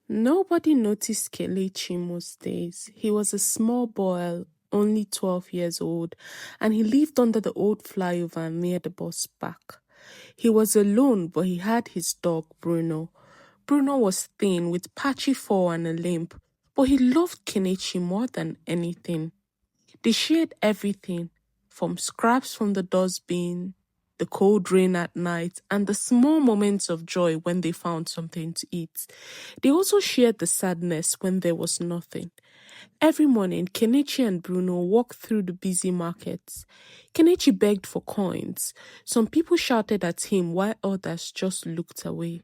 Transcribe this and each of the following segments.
Nobody noticed Kelechi most days. He was a small boy, only 12 years old, and he lived under the old flyover near the bus park. He was alone, but he had his dog, Bruno. Bruno was thin, with patchy fur and a limp, but he loved Kenichi more than anything. They shared everything, from scraps from the dustbin, the cold rain at night, and the small moments of joy when they found something to eat. They also shared the sadness when there was nothing. Every morning, Kenechi and Bruno walked through the busy markets. Kenechi begged for coins. Some people shouted at him while others just looked away.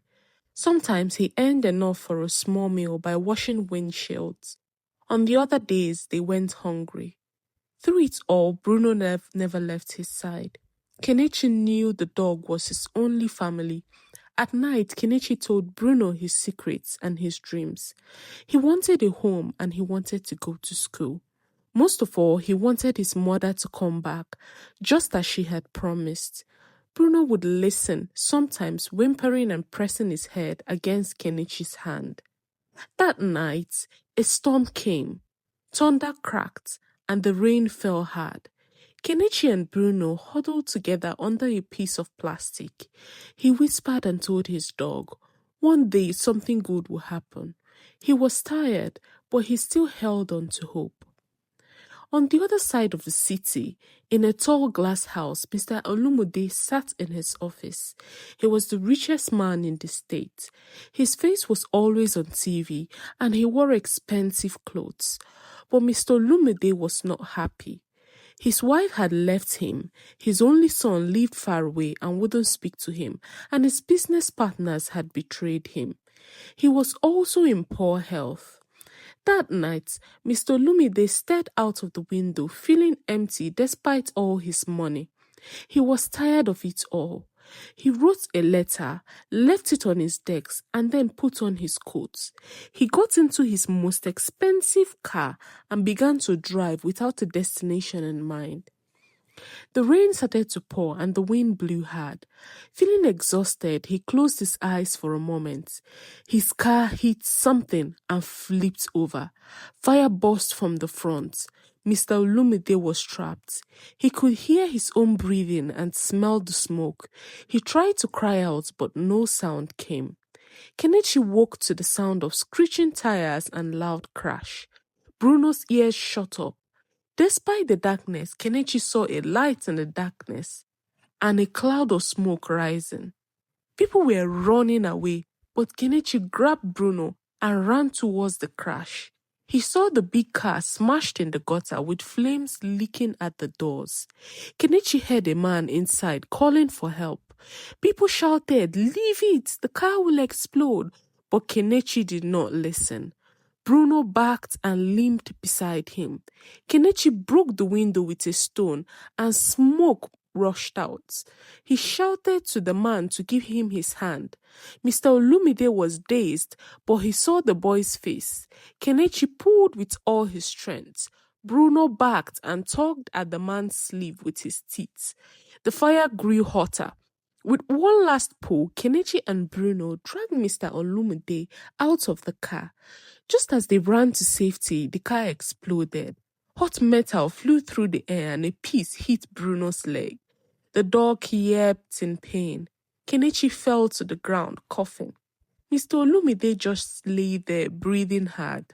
Sometimes he earned enough for a small meal by washing windshields. On the other days, they went hungry. Through it all, Bruno never left his side. Kenechi knew the dog was his only family. At night, Kenechi told Bruno his secrets and his dreams. He wanted a home and he wanted to go to school. Most of all, he wanted his mother to come back, just as she had promised. Bruno would listen, sometimes whimpering and pressing his head against Kenechi's hand. That night, a storm came. Thunder cracked, and the rain fell hard. Kenechi and Bruno huddled together under a piece of plastic. He whispered and told his dog, one day something good will happen. He was tired, but he still held on to hope. On the other side of the city, in a tall glass house, Mr. Olumude sat in his office. He was the richest man in the state. His face was always on TV, and he wore expensive clothes. But Mr. Olumude was not happy. His wife had left him, his only son lived far away and wouldn't speak to him, and his business partners had betrayed him. He was also in poor health. That night, Mr. Olumide stared out of the window, feeling empty despite all his money. He was tired of it all. He wrote a letter, left it on his desk, and then put on his coat. He got into his most expensive car and began to drive without a destination in mind. The rain started to pour and the wind blew hard. Feeling exhausted, he closed his eyes for a moment. His car hit something and flipped over. Fire burst from the front. Mr. Olumide was trapped. He could hear his own breathing and smell the smoke. He tried to cry out, but no sound came. Kenechi woke to the sound of screeching tires and loud crash. Bruno's ears shut up. Despite the darkness, Kenechi saw a light in the darkness and a cloud of smoke rising. People were running away, but Kenechi grabbed Bruno and ran towards the crash. He saw the big car smashed in the gutter with flames leaking at the doors. Kenechi heard a man inside calling for help. People shouted, "Leave it, the car will explode." But Kenechi did not listen. Bruno backed and limped beside him. Kenechi broke the window with a stone and smoke rushed out. He shouted to the man to give him his hand. Mr. Olumide was dazed, but he saw the boy's face. Kenechi pulled with all his strength. Bruno backed and tugged at the man's sleeve with his teeth. The fire grew hotter. With one last pull, Kenechi and Bruno dragged Mr. Olumide out of the car. Just as they ran to safety, the car exploded. Hot metal flew through the air and a piece hit Bruno's leg. The dog yelped in pain. Kenechi fell to the ground, coughing. Mr. Olumide just lay there, breathing hard.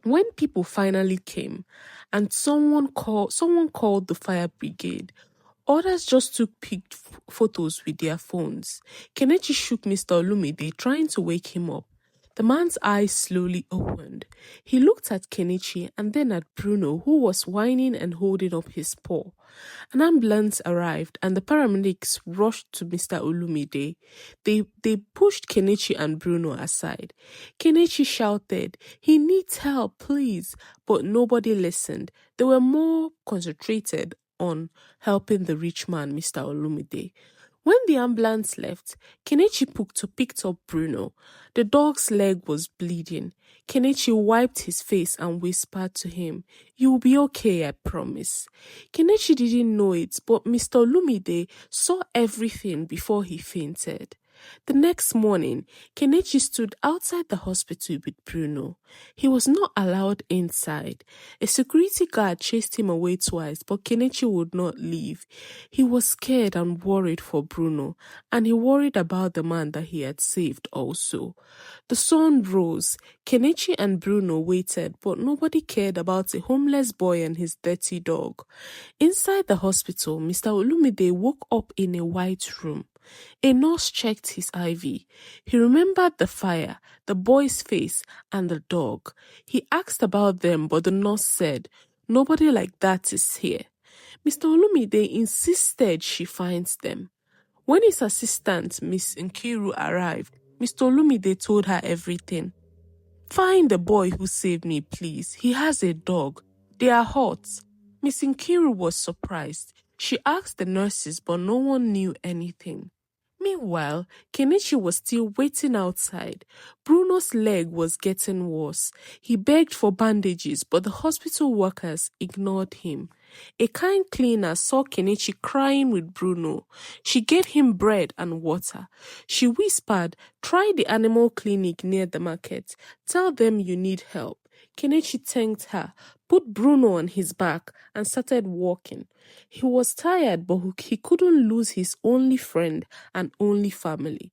When people finally came and someone called the fire brigade, others just took photos with their phones. Kenechi shook Mr. Olumide, trying to wake him up. The man's eyes slowly opened. He looked at Kenechi and then at Bruno, who was whining and holding up his paw. An ambulance arrived and the paramedics rushed to Mr. Olumide. They pushed Kenechi and Bruno aside. Kenechi shouted, "He needs help, please." But nobody listened. They were more concentrated on helping the rich man, Mr. Olumide. When the ambulance left, Kenechi picked up Bruno. The dog's leg was bleeding. Kenechi wiped his face and whispered to him, "You'll be okay, I promise." Kenechi didn't know it, but Mr. Olumide saw everything before he fainted. The next morning, Kenechi stood outside the hospital with Bruno. He was not allowed inside. A security guard chased him away twice, but Kenechi would not leave. He was scared and worried for Bruno, and he worried about the man that he had saved also. The sun rose. Kenechi and Bruno waited, but nobody cared about a homeless boy and his dirty dog. Inside the hospital, Mr. Olumide woke up in a white room. A nurse checked his IV. He remembered the fire, the boy's face, and the dog. He asked about them, but the nurse said, "Nobody like that is here." Mr. Olumide insisted she finds them. When his assistant, Miss Nkiru, arrived, Mr. Olumide told her everything. "Find the boy who saved me, please. He has a dog. They are hot." Miss Nkiru was surprised. She asked the nurses, but no one knew anything. Meanwhile, Kenechi was still waiting outside. Bruno's leg was getting worse. He begged for bandages, but the hospital workers ignored him. A kind cleaner saw Kenechi crying with Bruno. She gave him bread and water. She whispered, "Try the animal clinic near the market. Tell them you need help." Kenechi thanked her, put Bruno on his back, and started walking. He was tired, but he couldn't lose his only friend and only family.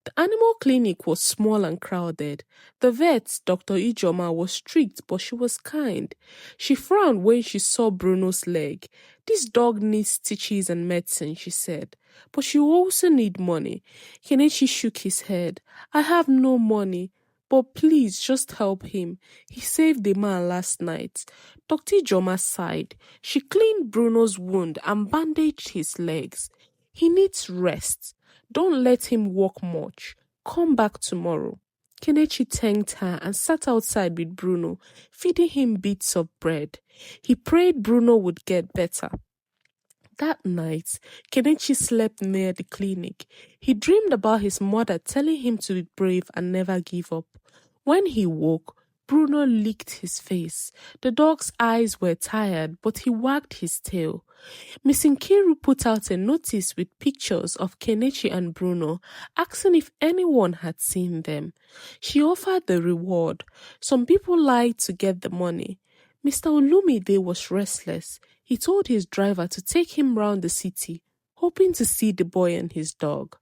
The animal clinic was small and crowded. The vet, Dr. Ijoma, was strict, but she was kind. She frowned when she saw Bruno's leg. "This dog needs stitches and medicine," she said. "But you also need money." Kenechi shook his head. "I have no money. But please just help him. He saved the man last night." Dr. Ijoma sighed. She cleaned Bruno's wound and bandaged his legs. "He needs rest. Don't let him walk much. Come back tomorrow." Kenechi thanked her and sat outside with Bruno, feeding him bits of bread. He prayed Bruno would get better. That night, Kenechi slept near the clinic. He dreamed about his mother telling him to be brave and never give up. When he woke, Bruno licked his face. The dog's eyes were tired, but he wagged his tail. Miss Nkiru put out a notice with pictures of Kenechi and Bruno, asking if anyone had seen them. She offered the reward. Some people lied to get the money. Mr. Olumide was restless. He told his driver to take him round the city, hoping to see the boy and his dog.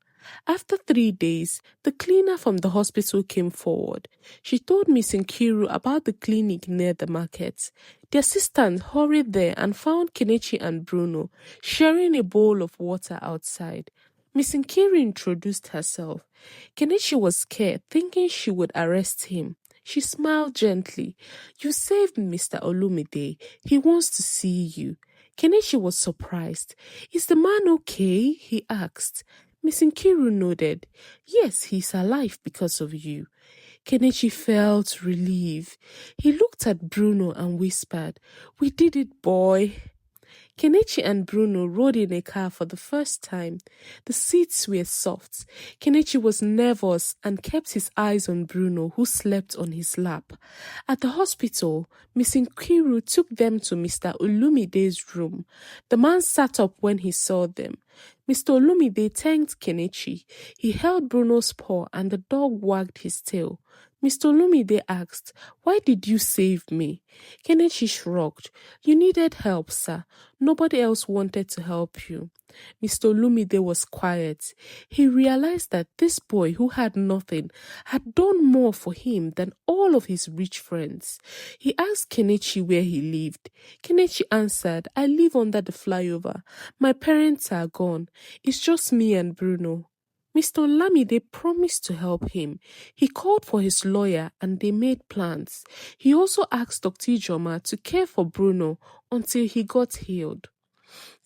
After 3 days, the cleaner from the hospital came forward. She told Miss Nkiru about the clinic near the market. The assistant hurried there and found Kenechi and Bruno sharing a bowl of water outside. Miss Nkiru introduced herself. Kenechi was scared, thinking she would arrest him. She smiled gently. "You saved Mr. Olumide. He wants to see you." Kenechi was surprised. "Is the man okay?" he asked. Miss Nkiru nodded. "Yes, he's alive because of you." Kenechi felt relief. He looked at Bruno and whispered, "We did it, boy." Kenechi and Bruno rode in a car for the first time. The seats were soft. Kenechi was nervous and kept his eyes on Bruno, who slept on his lap. At the hospital, Miss Nkiru took them to Mr. Olumide's room. The man sat up when he saw them. Mr. Olumide thanked Kenechi. He held Bruno's paw and the dog wagged his tail. Mr. Olumide asked, "Why did you save me?" Kenechi shrugged. "You needed help, sir. Nobody else wanted to help you." Mr. Olumide was quiet. He realized that this boy who had nothing had done more for him than all of his rich friends. He asked Kenechi where he lived. Kenechi answered, "I live under the flyover. My parents are gone. It's just me and Bruno." Mr. Olamide promised to help him. He called for his lawyer and they made plans. He also asked Dr. Ijoma to care for Bruno until he got healed.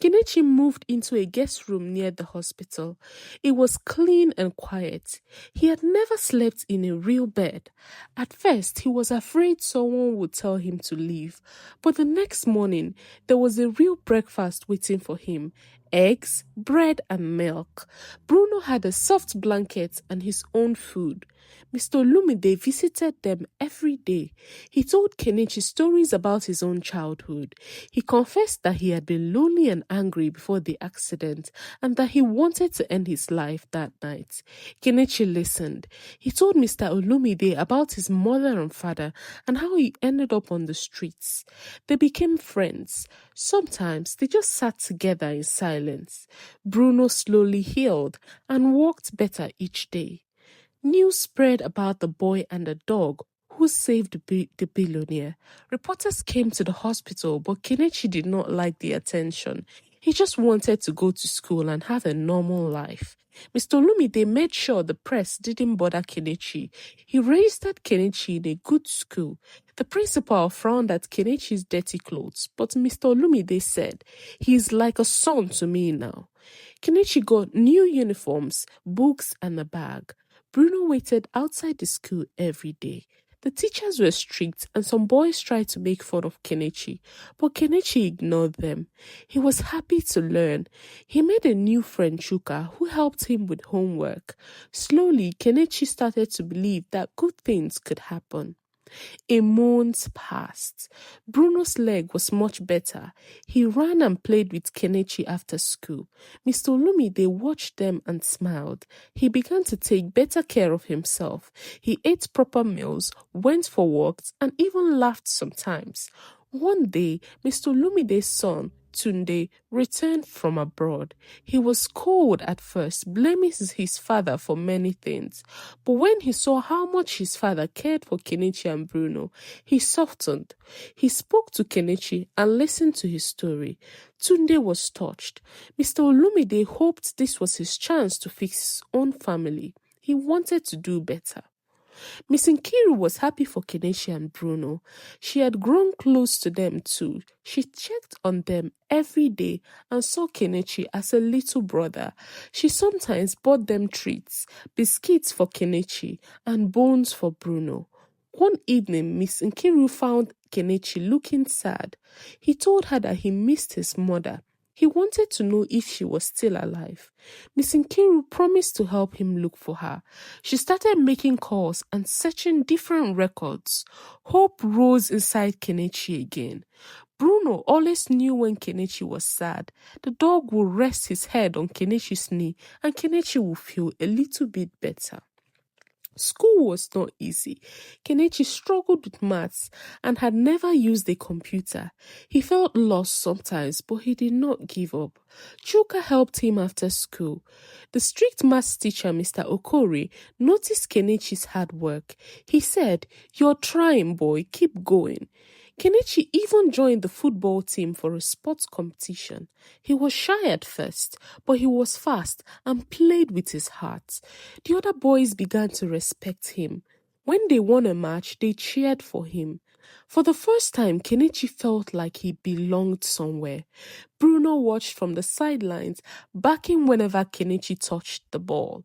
Kenechi moved into a guest room near the hospital. It was clean and quiet. He had never slept in a real bed. At first, he was afraid someone would tell him to leave. But the next morning, there was a real breakfast waiting for him. Eggs, bread, and milk. Bruno had a soft blanket and his own food. Mr. Olumide visited them every day. He told Kenechi stories about his own childhood. He confessed that he had been lonely and angry before the accident and that he wanted to end his life that night. Kenechi listened. He told Mr. Olumide about his mother and father and how he ended up on the streets. They became friends. Sometimes they just sat together in silence. Bruno slowly healed and walked better each day. News spread about the boy and the dog who saved the billionaire. Reporters came to the hospital, but Kenechi did not like the attention. He just wanted to go to school and have a normal life. Mr. Olumide made sure the press didn't bother Kenechi. He raised Kenechi in a good school. The principal frowned at Kenechi's dirty clothes, but Mr. Olumide said, "He is like a son to me now." Kenechi got new uniforms, books, and a bag. Bruno waited outside the school every day. The teachers were strict and some boys tried to make fun of Kenechi, but Kenechi ignored them. He was happy to learn. He made a new friend, Chuka, who helped him with homework. Slowly, Kenechi started to believe that good things could happen. A month passed. Bruno's leg was much better. He ran and played with Kenechi after school. Mr. Olumide watched them and smiled. He began to take better care of himself. He ate proper meals, went for walks, and even laughed sometimes. One day, Mr. Olumide's son, Tunde, returned from abroad. He was cold at first, blaming his father for many things. But when he saw how much his father cared for Kenechi and Bruno, he softened. He spoke to Kenechi and listened to his story. Tunde was touched. Mr. Olumide hoped this was his chance to fix his own family. He wanted to do better. Miss Nkiru was happy for Kenechi and Bruno. She had grown close to them too. She checked on them every day and saw Kenechi as a little brother. She sometimes bought them treats, biscuits for Kenechi and bones for Bruno. One evening, Miss Nkiru found Kenechi looking sad. He told her that he missed his mother. He wanted to know if she was still alive. Miss Nkiru promised to help him look for her. She started making calls and searching different records. Hope rose inside Kenechi again. Bruno always knew when Kenechi was sad. The dog would rest his head on Kenechi's knee and Kenechi would feel a little bit better. School was not easy. Kenechi struggled with maths and had never used a computer. He felt lost sometimes, but he did not give up. Chuka helped him after school. The strict maths teacher, Mr. Okori, noticed Kenechi's hard work. He said, "You're trying, boy. Keep going." Kenechi even joined the football team for a sports competition. He was shy at first, but he was fast and played with his heart. The other boys began to respect him. When they won a match, they cheered for him. For the first time, Kenechi felt like he belonged somewhere. Bruno watched from the sidelines, backing whenever Kenechi touched the ball.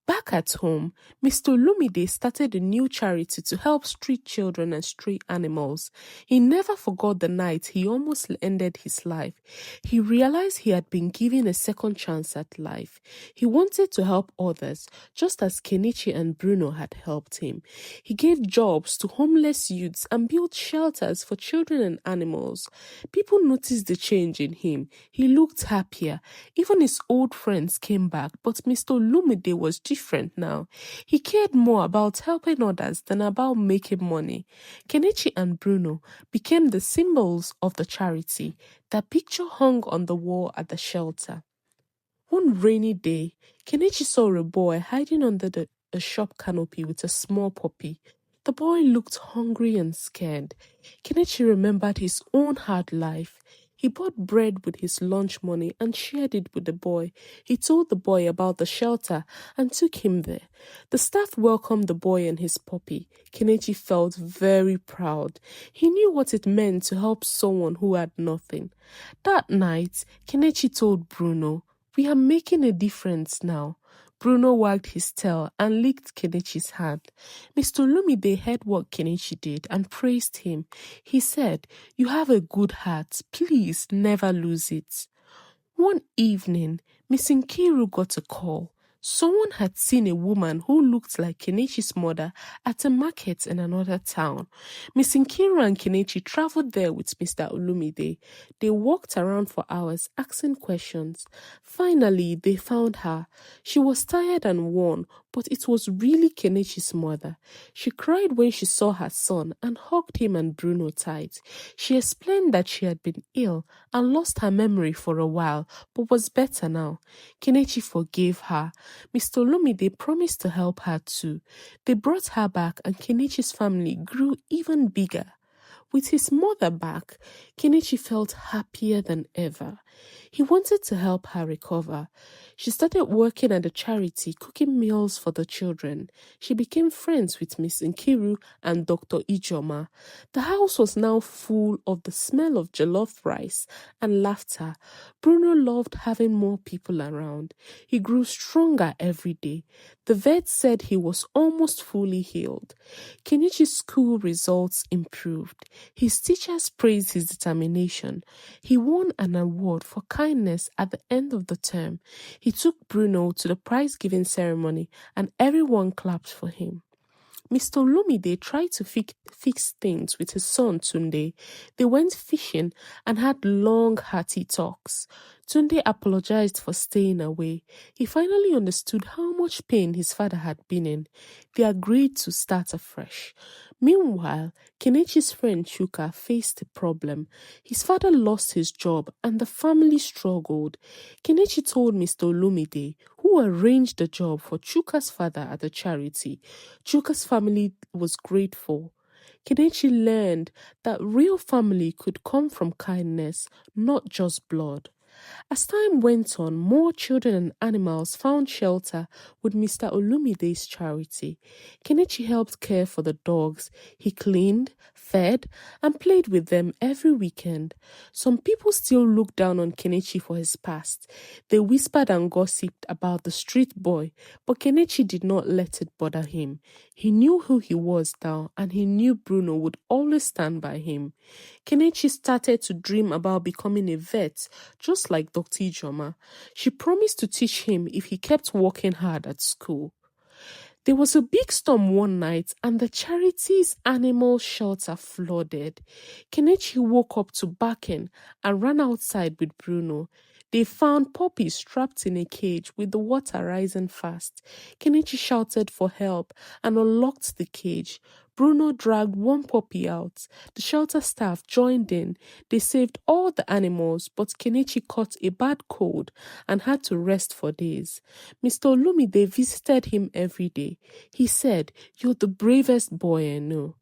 Back at home, Mr. Olumide started a new charity to help street children and stray animals. He never forgot the night he almost ended his life. He realized he had been given a second chance at life. He wanted to help others, just as Kenechi and Bruno had helped him. He gave jobs to homeless youths and built shelters for children and animals. People noticed the change in him. He looked happier. Even his old friends came back, but Mr. Olumide was different now. He cared more about helping others than about making money. Kenechi and Bruno became the symbols of the charity. Their picture hung on the wall at the shelter. One rainy day, Kenechi saw a boy hiding under a shop canopy with a small puppy. The boy looked hungry and scared. Kenechi remembered his own hard life. He bought bread with his lunch money and shared it with the boy. He told the boy about the shelter and took him there. The staff welcomed the boy and his puppy. Kenechi felt very proud. He knew what it meant to help someone who had nothing. That night, Kenechi told Bruno, "We are making a difference now." Bruno wagged his tail and licked Kenechi's hand. Mr. Olumide heard what Kenechi did and praised him. He said, "You have a good heart. Please never lose it." One evening, Miss Nkiru got a call. Someone had seen a woman who looked like Kenechi's mother at a market in another town. Miss Nkiru and Kenechi traveled there with Mr. Olumide. They walked around for hours asking questions. Finally, they found her. She was tired and worn, but it was really Kenechi's mother. She cried when she saw her son and hugged him and Bruno tight. She explained that she had been ill and lost her memory for a while, but was better now. Kenechi forgave her. Mr. Olumide promised to help her too. They brought her back and Kenechi's family grew even bigger. With his mother back, Kenechi felt happier than ever. He wanted to help her recover. She started working at the charity, cooking meals for the children. She became friends with Miss Nkiru and Dr. Ijoma. The house was now full of the smell of jollof rice and laughter. Bruno loved having more people around. He grew stronger every day. The vet said he was almost fully healed. Kenechi's school results improved. His teachers praised his determination. He won an award for kindness at the end of the term. He took Bruno to the prize-giving ceremony and everyone clapped for him. Mr. Olumide tried to fix things with his son Tunde. They went fishing and had long, hearty talks. Tunde apologized for staying away. He finally understood how much pain his father had been in. They agreed to start afresh. Meanwhile, Kenechi's friend Chuka faced a problem. His father lost his job and the family struggled. Kenechi told Mr. Olumide, who arranged the job for Chuka's father at the charity. Chuka's family was grateful. Kenechi learned that real family could come from kindness, not just blood. As time went on, more children and animals found shelter with Mr. Olumide's charity. Kenechi helped care for the dogs. He cleaned, fed, and played with them every weekend. Some people still look down on Kenechi for his past. They whispered and gossiped about the street boy, but Kenechi did not let it bother him. He knew who he was now, and he knew Bruno would always stand by him. Kenechi started to dream about becoming a vet, just like Dr. Ijoma. She promised to teach him if he kept working hard at school. There was a big storm one night and the charity's animal shelter flooded. Kenechi woke up to barking and ran outside with Bruno. They found puppies trapped in a cage with the water rising fast. Kenechi shouted for help and unlocked the cage. Bruno dragged one puppy out. The shelter staff joined in. They saved all the animals, but Kenechi caught a bad cold and had to rest for days. Mr. Olumide visited him every day. He said, "You're the bravest boy I know."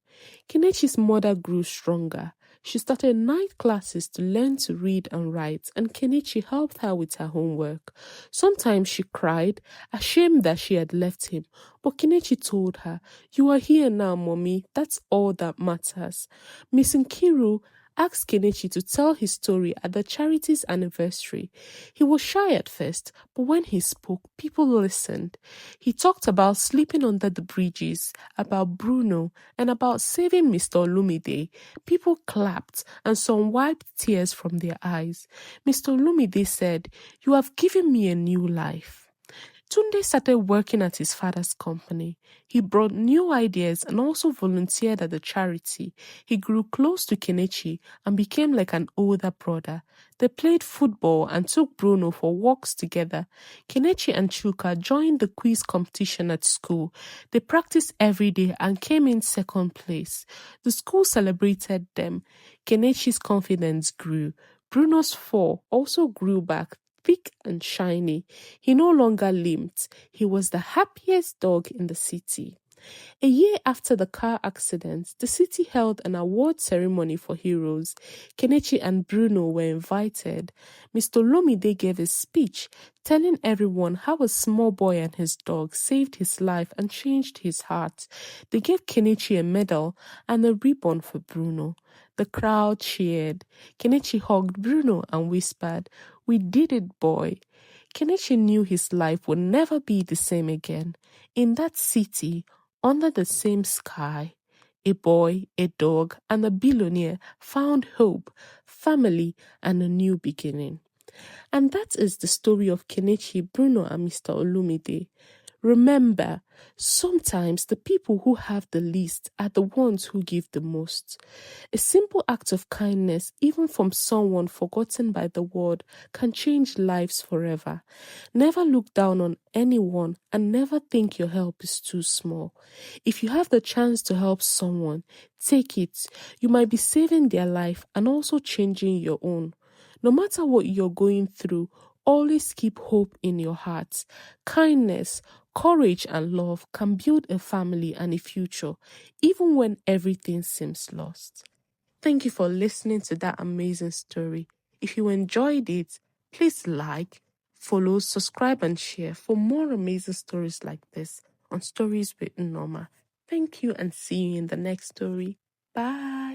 Kenechi's mother grew stronger. She started night classes to learn to read and write, and Kenechi helped her with her homework. Sometimes she cried, ashamed that she had left him, but Kenechi told her, "You are here now, Mommy. That's all that matters." Miss Nkiru asked Kenechi to tell his story at the charity's anniversary. He was shy at first, but when he spoke, people listened. He talked about sleeping under the bridges, about Bruno, and about saving Mr. Olumide. People clapped, and some wiped tears from their eyes. Mr. Olumide said, "You have given me a new life." Tunde started working at his father's company. He brought new ideas and also volunteered at the charity. He grew close to Kenechi and became like an older brother. They played football and took Bruno for walks together. Kenechi and Chuka joined the quiz competition at school. They practiced every day and came in second place. The school celebrated them. Kenechi's confidence grew. Bruno's fur also grew back, thick and shiny. He no longer limped. He was the happiest dog in the city. A year after the car accident, the city held an award ceremony for heroes. Kenechi and Bruno were invited. Mr. Olumide gave a speech telling everyone how a small boy and his dog saved his life and changed his heart. They gave Kenechi a medal and a ribbon for Bruno. The crowd cheered. Kenechi hugged Bruno and whispered, "We did it, boy." Kenechi knew his life would never be the same again. In that city, under the same sky, a boy, a dog, and a billionaire found hope, family, and a new beginning. And that is the story of Kenechi, Bruno, and Mr. Olumide. Remember, sometimes the people who have the least are the ones who give the most. A simple act of kindness, even from someone forgotten by the world, can change lives forever. Never look down on anyone and never think your help is too small. If you have the chance to help someone, take it. You might be saving their life and also changing your own. No matter what you're going through, always keep hope in your heart. Kindness, courage, and love can build a family and a future, even when everything seems lost. Thank you for listening to that amazing story. If you enjoyed it, please like, follow, subscribe, and share for more amazing stories like this on Stories with Norma. Thank you and see you in the next story. Bye.